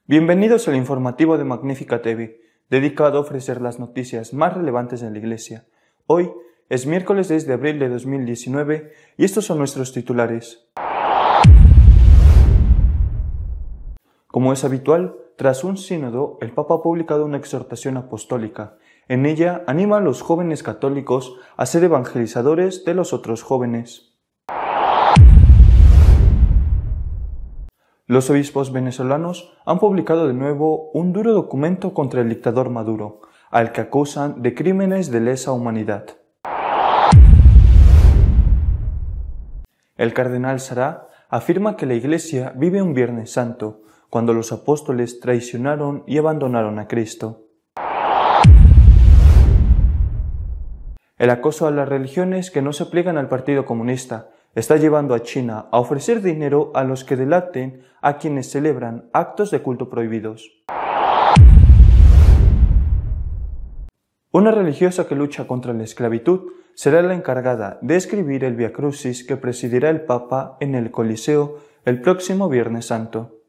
Bienvenidos al informativo de Magnífica TV, dedicado a ofrecer las noticias más relevantes de la Iglesia. Hoy es miércoles 10 de abril de 2019 y estos son nuestros titulares. Como es habitual, tras un sínodo, el Papa ha publicado una exhortación apostólica. En ella anima a los jóvenes católicos a ser evangelizadores de los otros jóvenes. Los obispos venezolanos han publicado de nuevo un duro documento contra el dictador Maduro, al que acusan de crímenes de lesa humanidad. El cardenal Sará afirma que la Iglesia vive un Viernes Santo, cuando los apóstoles traicionaron y abandonaron a Cristo. El acoso a las religiones que no se pliegan al Partido Comunista está llevando a China a ofrecer dinero a los que delaten a quienes celebran actos de culto prohibidos. Una religiosa que lucha contra la esclavitud será la encargada de escribir el Vía Crucis que presidirá el Papa en el Coliseo el próximo Viernes Santo.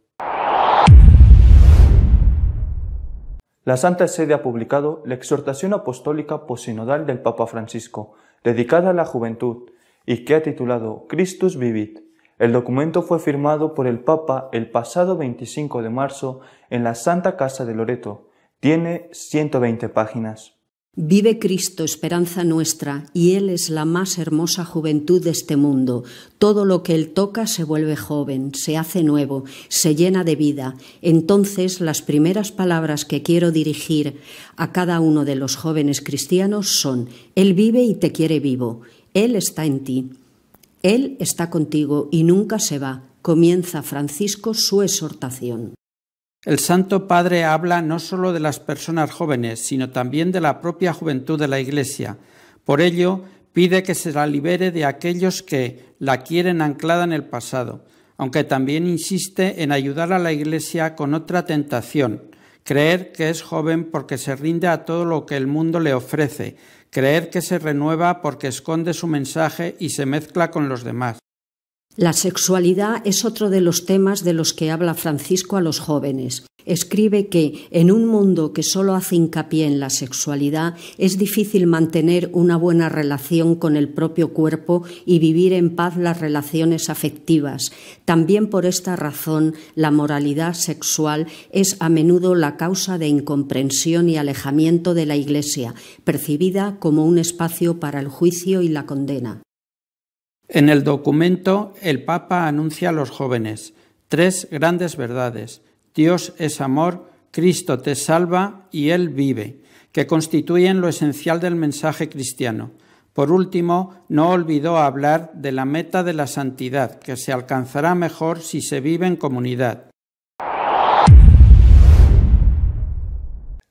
La Santa Sede ha publicado la exhortación apostólica posinodal del Papa Francisco, dedicada a la juventud, y que ha titulado Christus Vivit. El documento fue firmado por el Papa el pasado 25 de marzo en la Santa Casa de Loreto. Tiene 120 páginas. Vive Cristo, esperanza nuestra, y Él es la más hermosa juventud de este mundo. Todo lo que Él toca se vuelve joven, se hace nuevo, se llena de vida. Entonces, las primeras palabras que quiero dirigir a cada uno de los jóvenes cristianos son: Él vive y te quiere vivo. Él está en ti. Él está contigo y nunca se va. Comienza Francisco su exhortación. El Santo Padre habla no solo de las personas jóvenes, sino también de la propia juventud de la Iglesia. Por ello, pide que se la libere de aquellos que la quieren anclada en el pasado, aunque también insiste en ayudar a la Iglesia con otra tentación: creer que es joven porque se rinde a todo lo que el mundo le ofrece, creer que se renueva porque esconde su mensaje y se mezcla con los demás. La sexualidad es otro de los temas de los que habla Francisco a los jóvenes. Escribe que, en un mundo que solo hace hincapié en la sexualidad, es difícil mantener una buena relación con el propio cuerpo y vivir en paz las relaciones afectivas. También por esta razón, la moralidad sexual es a menudo la causa de incomprensión y alejamiento de la Iglesia, percibida como un espacio para el juicio y la condena. En el documento, el Papa anuncia a los jóvenes 3 grandes verdades: Dios es amor, Cristo te salva y Él vive, que constituyen lo esencial del mensaje cristiano. Por último, no olvidó hablar de la meta de la santidad, que se alcanzará mejor si se vive en comunidad.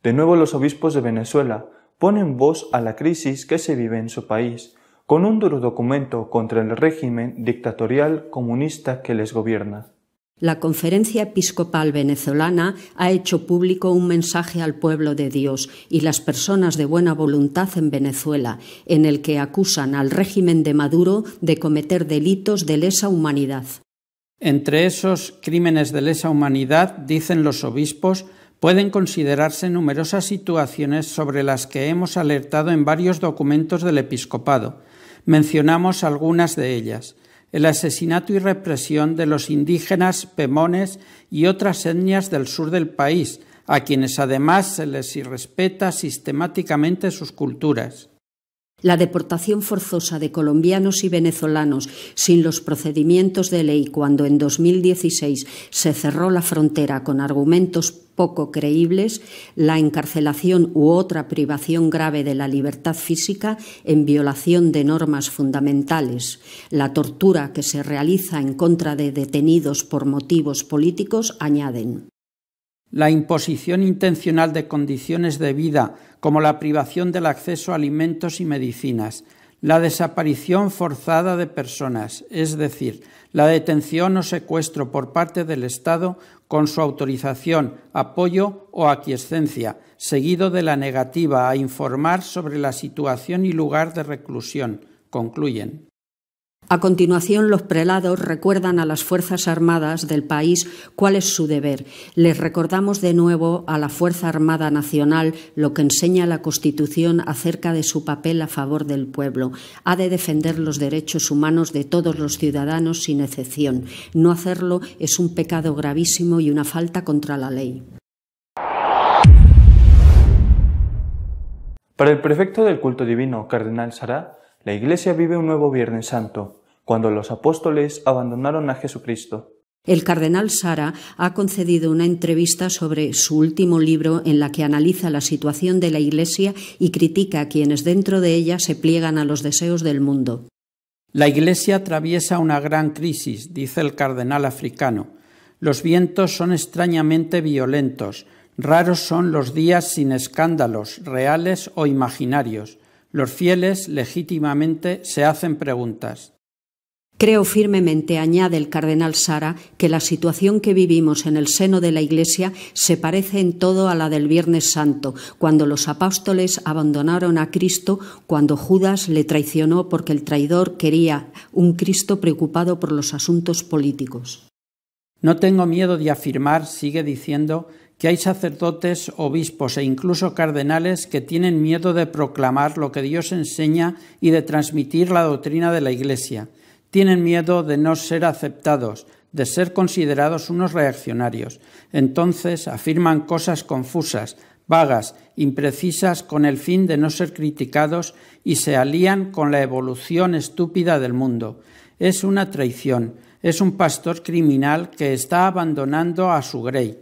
De nuevo, los obispos de Venezuela ponen voz a la crisis que se vive en su país, con un duro documento contra el régimen dictatorial comunista que les gobierna. La Conferencia Episcopal Venezolana ha hecho público un mensaje al pueblo de Dios y las personas de buena voluntad en Venezuela, en el que acusan al régimen de Maduro de cometer delitos de lesa humanidad. Entre esos crímenes de lesa humanidad, dicen los obispos, pueden considerarse numerosas situaciones sobre las que hemos alertado en varios documentos del episcopado. Mencionamos algunas de ellas: el asesinato y represión de los indígenas pemones y otras etnias del sur del país, a quienes además se les irrespeta sistemáticamente sus culturas. La deportación forzosa de colombianos y venezolanos sin los procedimientos de ley cuando en 2016 se cerró la frontera con argumentos poco creíbles, la encarcelación u otra privación grave de la libertad física en violación de normas fundamentales, la tortura que se realiza en contra de detenidos por motivos políticos, añaden. La imposición intencional de condiciones de vida, como la privación del acceso a alimentos y medicinas, la desaparición forzada de personas, es decir, la detención o secuestro por parte del Estado con su autorización, apoyo o aquiescencia, seguido de la negativa a informar sobre la situación y lugar de reclusión, concluyen. A continuación, los prelados recuerdan a las Fuerzas Armadas del país cuál es su deber. Les recordamos de nuevo a la Fuerza Armada Nacional lo que enseña la Constitución acerca de su papel a favor del pueblo. Ha de defender los derechos humanos de todos los ciudadanos sin excepción. No hacerlo es un pecado gravísimo y una falta contra la ley. Para el prefecto del culto divino, Cardenal Sará, la Iglesia vive un nuevo Viernes Santo, cuando los apóstoles abandonaron a Jesucristo. El cardenal Sará ha concedido una entrevista sobre su último libro en la que analiza la situación de la Iglesia y critica a quienes dentro de ella se pliegan a los deseos del mundo. La Iglesia atraviesa una gran crisis, dice el cardenal africano. Los vientos son extrañamente violentos. Raros son los días sin escándalos, reales o imaginarios. Los fieles legítimamente se hacen preguntas. Creo firmemente, añade el cardenal Sará, que la situación que vivimos en el seno de la Iglesia se parece en todo a la del Viernes Santo, cuando los apóstoles abandonaron a Cristo, cuando Judas le traicionó porque el traidor quería un Cristo preocupado por los asuntos políticos. No tengo miedo de afirmar, sigue diciendo, que hay sacerdotes, obispos e incluso cardenales que tienen miedo de proclamar lo que Dios enseña y de transmitir la doctrina de la Iglesia. Tienen miedo de no ser aceptados, de ser considerados unos reaccionarios. Entonces afirman cosas confusas, vagas, imprecisas con el fin de no ser criticados y se alían con la evolución estúpida del mundo. Es una traición, es un pastor criminal que está abandonando a su grey.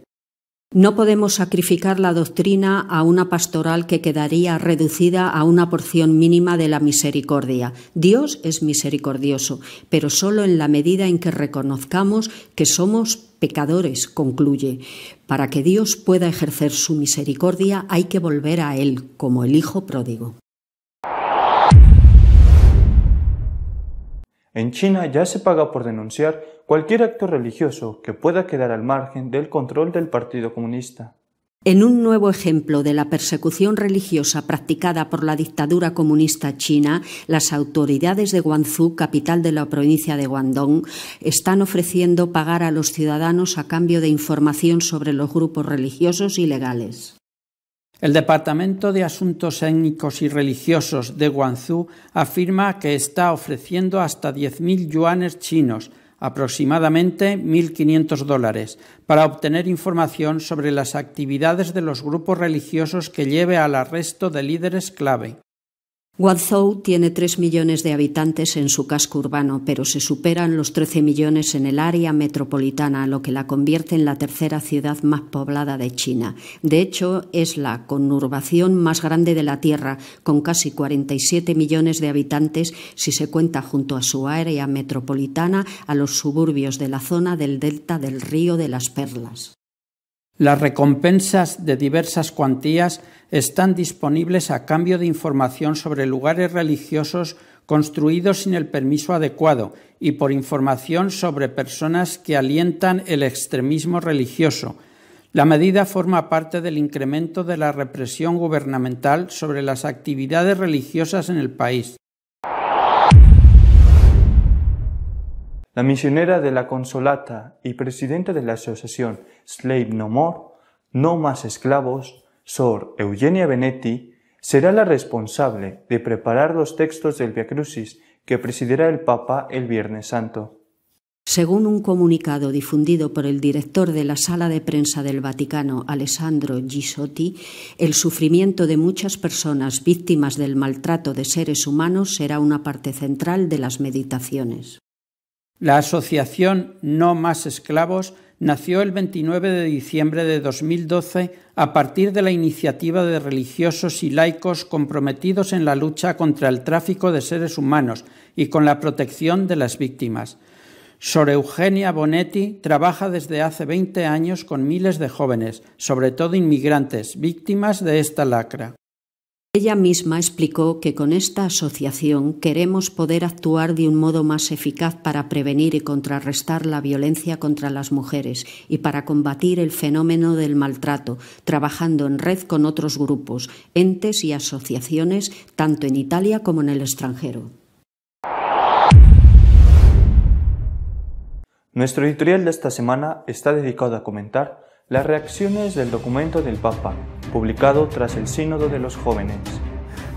No podemos sacrificar la doctrina a una pastoral que quedaría reducida a una porción mínima de la misericordia. Dios es misericordioso, pero solo en la medida en que reconozcamos que somos pecadores, concluye. Para que Dios pueda ejercer su misericordia hay que volver a Él, como el Hijo pródigo. En China ya se paga por denunciar cualquier acto religioso que pueda quedar al margen del control del Partido Comunista. En un nuevo ejemplo de la persecución religiosa practicada por la dictadura comunista china, las autoridades de Guangzhou, capital de la provincia de Guangdong, están ofreciendo pagar a los ciudadanos a cambio de información sobre los grupos religiosos ilegales. El Departamento de Asuntos Étnicos y Religiosos de Guangzhou afirma que está ofreciendo hasta 10.000 yuanes chinos, aproximadamente $1.500, para obtener información sobre las actividades de los grupos religiosos que lleve al arresto de líderes clave. Guangzhou tiene 3 millones de habitantes en su casco urbano, pero se superan los 13 millones en el área metropolitana, lo que la convierte en la tercera ciudad más poblada de China. De hecho, es la conurbación más grande de la Tierra, con casi 47 millones de habitantes si se cuenta junto a su área metropolitana a los suburbios de la zona del delta del Río de las Perlas. Las recompensas de diversas cuantías están disponibles a cambio de información sobre lugares religiosos construidos sin el permiso adecuado y por información sobre personas que alientan el extremismo religioso. La medida forma parte del incremento de la represión gubernamental sobre las actividades religiosas en el país. La misionera de la Consolata y presidenta de la asociación Slave No More, No Más Esclavos, Sor Eugenia Benetti, será la responsable de preparar los textos del Via Crucis que presidirá el Papa el Viernes Santo. Según un comunicado difundido por el director de la Sala de Prensa del Vaticano, Alessandro Gisotti, el sufrimiento de muchas personas víctimas del maltrato de seres humanos será una parte central de las meditaciones. La asociación No Más Esclavos nació el 29 de diciembre de 2012 a partir de la iniciativa de religiosos y laicos comprometidos en la lucha contra el tráfico de seres humanos y con la protección de las víctimas. Sor Eugenia Bonetti trabaja desde hace 20 años con miles de jóvenes, sobre todo inmigrantes, víctimas de esta lacra. Ella misma explicó que con esta asociación queremos poder actuar de un modo más eficaz para prevenir y contrarrestar la violencia contra las mujeres y para combatir el fenómeno del maltrato, trabajando en red con otros grupos, entes y asociaciones, tanto en Italia como en el extranjero. Nuestro editorial de esta semana está dedicado a comentar las reacciones del documento del Papa, publicado tras el Sínodo de los Jóvenes.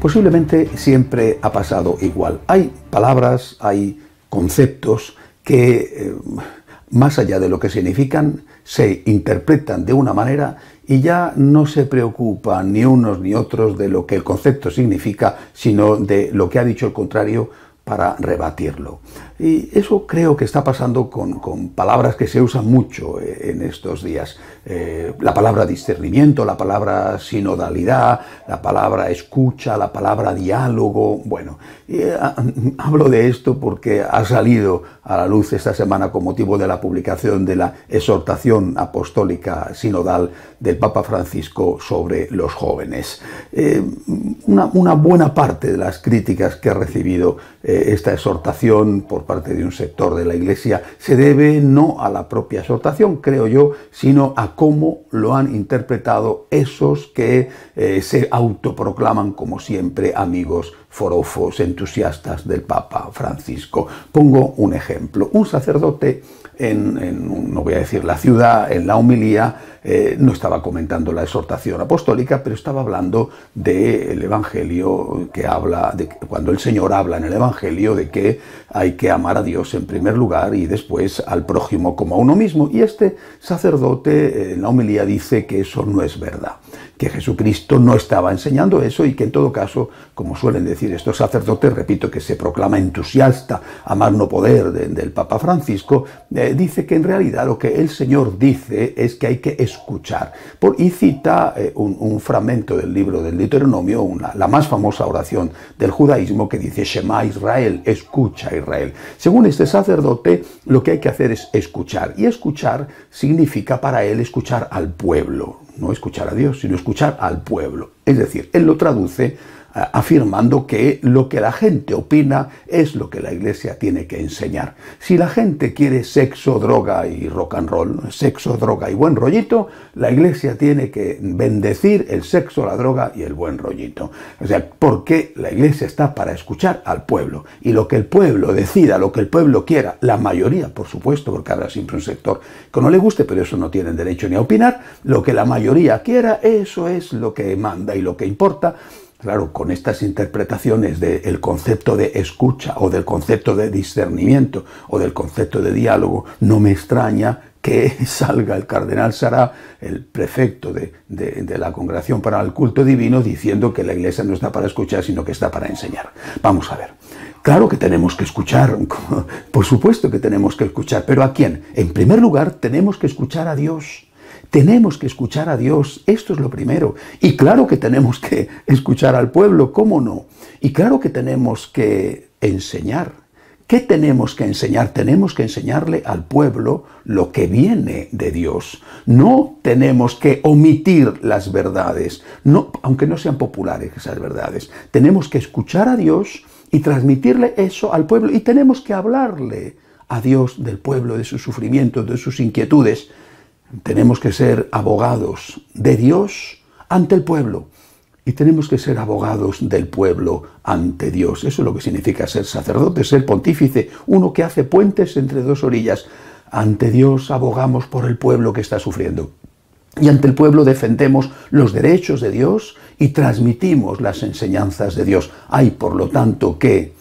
Posiblemente siempre ha pasado igual. Hay palabras, hay conceptos que, más allá de lo que significan, se interpretan de una manera y ya no se preocupan ni unos ni otros de lo que el concepto significa, sino de lo que ha dicho el contrario para rebatirlo. Y eso creo que está pasando con palabras que se usan mucho en estos días. La palabra discernimiento, la palabra sinodalidad, la palabra escucha, la palabra diálogo. Bueno, hablo de esto porque ha salido a la luz esta semana con motivo de la publicación de la exhortación apostólica sinodal del Papa Francisco sobre los jóvenes. Una buena parte de las críticas que ha recibido esta exhortación por parte de un sector de la Iglesia se debe no a la propia exhortación, creo yo, sino a cómo lo han interpretado esos que se autoproclaman como siempre amigos forofos, entusiastas del Papa Francisco. Pongo un ejemplo. Un sacerdote no voy a decir la ciudad, en la homilía, no estaba comentando la exhortación apostólica, pero estaba hablando del Evangelio que habla, cuando el Señor habla en el Evangelio de que hay que amar a Dios en primer lugar y después al prójimo como a uno mismo. Y este sacerdote en la homilía dice que eso no es verdad, que Jesucristo no estaba enseñando eso y que en todo caso, como suelen decir estos sacerdotes, repito, que se proclama entusiasta a más no poder del Papa Francisco, dice que en realidad lo que el Señor dice es que hay que escuchar. Y cita un fragmento del libro del Deuteronomio, la más famosa oración del judaísmo que dice Shema Israel, escucha Israel. Según este sacerdote, lo que hay que hacer es escuchar. Y escuchar significa para él escuchar al pueblo. No escuchar a Dios, sino escuchar al pueblo. Es decir, él lo traduce afirmando que lo que la gente opina es lo que la Iglesia tiene que enseñar. Si la gente quiere sexo, droga y rock and roll, sexo, droga y buen rollito, la Iglesia tiene que bendecir el sexo, la droga y el buen rollito. O sea, porque la Iglesia está para escuchar al pueblo. Y lo que el pueblo decida, lo que el pueblo quiera, la mayoría, por supuesto, porque habrá siempre un sector que no le guste, pero eso no tienen derecho ni a opinar, lo que la mayoría quiera, eso es lo que manda y lo que importa. Claro, con estas interpretaciones del concepto de escucha o del concepto de discernimiento o del concepto de diálogo, no me extraña que salga el cardenal Sará, el prefecto de la Congregación para el Culto Divino, diciendo que la Iglesia no está para escuchar, sino que está para enseñar. Vamos a ver. Claro que tenemos que escuchar, por supuesto que tenemos que escuchar, pero ¿a quién? En primer lugar, tenemos que escuchar a Dios. Tenemos que escuchar a Dios, esto es lo primero. Y claro que tenemos que escuchar al pueblo, ¿cómo no? Y claro que tenemos que enseñar. ¿Qué tenemos que enseñar? Tenemos que enseñarle al pueblo lo que viene de Dios. No tenemos que omitir las verdades, no, aunque no sean populares esas verdades. Tenemos que escuchar a Dios y transmitirle eso al pueblo. Y tenemos que hablarle a Dios del pueblo, de sus sufrimientos, de sus inquietudes. Tenemos que ser abogados de Dios ante el pueblo y tenemos que ser abogados del pueblo ante Dios. Eso es lo que significa ser sacerdote, ser pontífice, uno que hace puentes entre dos orillas. Ante Dios abogamos por el pueblo que está sufriendo y ante el pueblo defendemos los derechos de Dios y transmitimos las enseñanzas de Dios. Hay, por lo tanto, que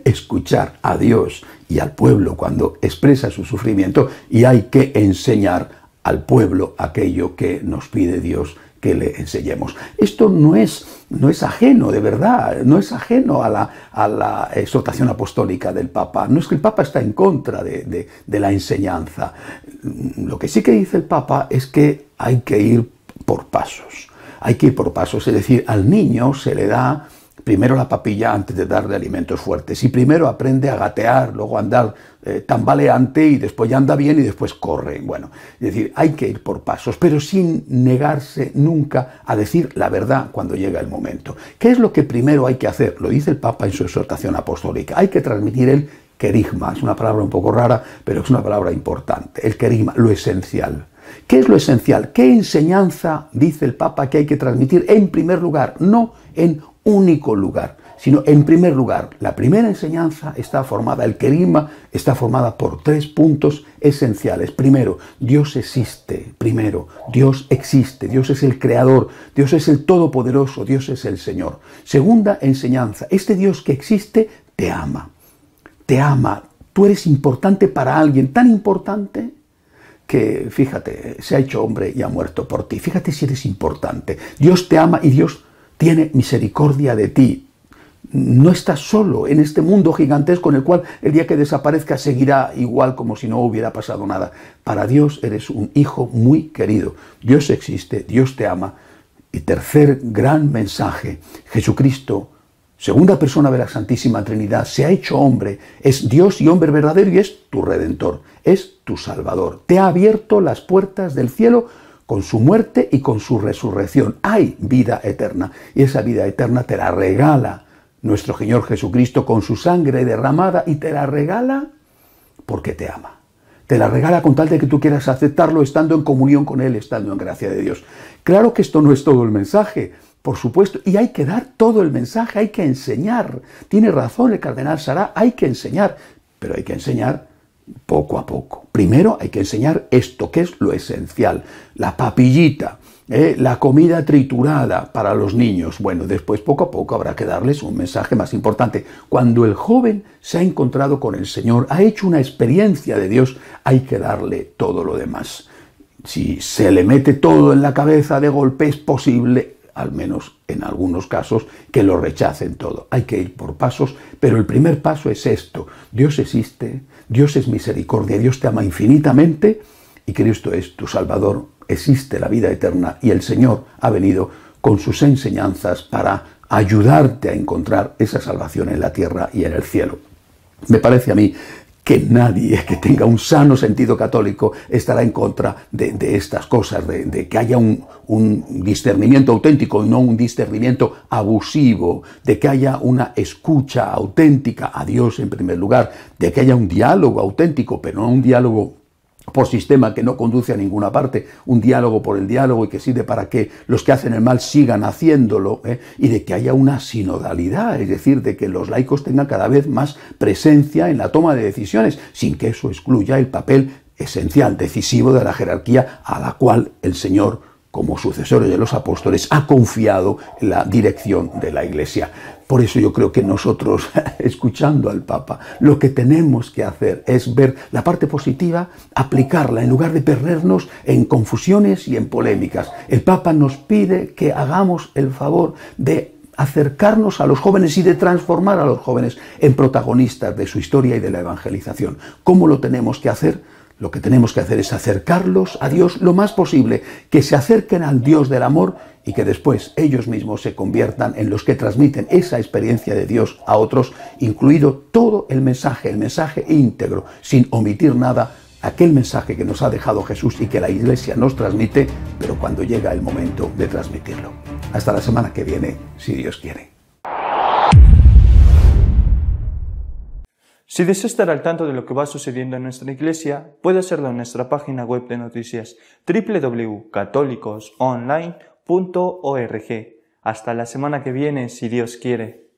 escuchar a Dios y al pueblo cuando expresa su sufrimiento y hay que enseñar al pueblo aquello que nos pide Dios que le enseñemos. Esto no es ajeno, de verdad, no es ajeno a la exhortación apostólica del Papa. No es que el Papa está en contra de la enseñanza. Lo que sí que dice el Papa es que hay que ir por pasos. Hay que ir por pasos, es decir, al niño se le da primero la papilla antes de darle alimentos fuertes. Y primero aprende a gatear, luego a andar tambaleante y después ya anda bien y después corre. Bueno, es decir, hay que ir por pasos, pero sin negarse nunca a decir la verdad cuando llega el momento. ¿Qué es lo que primero hay que hacer? Lo dice el Papa en su exhortación apostólica. Hay que transmitir el querigma. Es una palabra un poco rara, pero es una palabra importante. El querigma, lo esencial. ¿Qué es lo esencial? ¿Qué enseñanza dice el Papa que hay que transmitir en primer lugar? No en único lugar, sino en primer lugar. La primera enseñanza está formada, el querigma está formada por 3 puntos esenciales. Primero, Dios existe. Primero, Dios existe. Dios es el creador, Dios es el todopoderoso, Dios es el Señor. Segunda enseñanza, este Dios que existe te ama. Te ama. Tú eres importante para alguien, tan importante que, fíjate, se ha hecho hombre y ha muerto por ti. Fíjate si eres importante. Dios te ama y Dios tiene misericordia de ti. No estás solo en este mundo gigantesco en el cual el día que desaparezca seguirá igual como si no hubiera pasado nada. Para Dios eres un hijo muy querido. Dios existe, Dios te ama. Y tercer gran mensaje, Jesucristo, segunda persona de la Santísima Trinidad, se ha hecho hombre, es Dios y hombre verdadero y es tu Redentor, es tu Salvador. Te ha abierto las puertas del cielo con su muerte y con su resurrección. Hay vida eterna y esa vida eterna te la regala nuestro Señor Jesucristo con su sangre derramada y te la regala porque te ama. Te la regala con tal de que tú quieras aceptarlo estando en comunión con Él, estando en gracia de Dios. Claro que esto no es todo el mensaje, por supuesto, y hay que dar todo el mensaje, hay que enseñar. Tiene razón el cardenal Sará, hay que enseñar, pero hay que enseñar poco a poco. Primero hay que enseñar esto, que es lo esencial, la papillita, la comida triturada para los niños. Bueno, después poco a poco habrá que darles un mensaje más importante. Cuando el joven se ha encontrado con el Señor, ha hecho una experiencia de Dios, hay que darle todo lo demás. Si se le mete todo en la cabeza de golpe, es posible, al menos en algunos casos, que lo rechacen todo. Hay que ir por pasos, pero el primer paso es esto. Dios existe, Dios es misericordia, Dios te ama infinitamente y Cristo es tu Salvador. Existe la vida eterna y el Señor ha venido con sus enseñanzas para ayudarte a encontrar esa salvación en la tierra y en el cielo. Me parece a mí que nadie que tenga un sano sentido católico estará en contra de estas cosas, de que haya un discernimiento auténtico y no un discernimiento abusivo, de que haya una escucha auténtica a Dios en primer lugar, de que haya un diálogo auténtico, pero no un diálogo por sistema que no conduce a ninguna parte, un diálogo por el diálogo y que sirve para que los que hacen el mal sigan haciéndolo, y de que haya una sinodalidad, es decir, de que los laicos tengan cada vez más presencia en la toma de decisiones, sin que eso excluya el papel esencial, decisivo de la jerarquía a la cual el Señor, como sucesores de los apóstoles, ha confiado la dirección de la Iglesia. Por eso yo creo que nosotros, escuchando al Papa, lo que tenemos que hacer es ver la parte positiva, aplicarla, en lugar de perdernos en confusiones y en polémicas. El Papa nos pide que hagamos el favor de acercarnos a los jóvenes y de transformar a los jóvenes en protagonistas de su historia y de la evangelización. ¿Cómo lo tenemos que hacer? Lo que tenemos que hacer es acercarlos a Dios lo más posible, que se acerquen al Dios del amor y que después ellos mismos se conviertan en los que transmiten esa experiencia de Dios a otros, incluido todo el mensaje íntegro, sin omitir nada, aquel mensaje que nos ha dejado Jesús y que la Iglesia nos transmite, pero cuando llega el momento de transmitirlo. Hasta la semana que viene, si Dios quiere. Si desea estar al tanto de lo que va sucediendo en nuestra iglesia, puede hacerlo en nuestra página web de noticias www.católicosonline.org. Hasta la semana que viene, si Dios quiere.